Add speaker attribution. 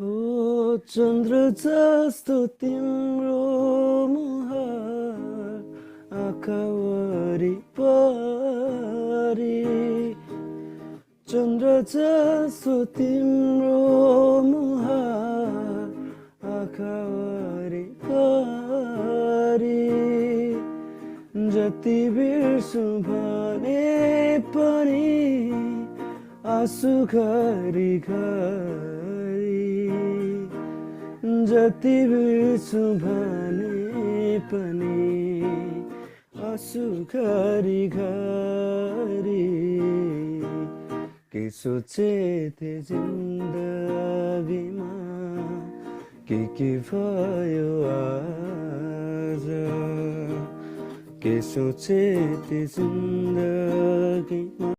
Speaker 1: हो चन्द्र जस्तो तिम्रो मुहार आँखा वरिपरि चन्द्र जस्तो तिम्रो मुहार आँखा वरिपरि जति बिर्सु भने पनि आँसु घरी घरी जति बिर्सु भने पनि आँसु घरी घरी के सोचे थिए जिन्दगीमा के भयो आज के सोचे थिए जिन्दगीमा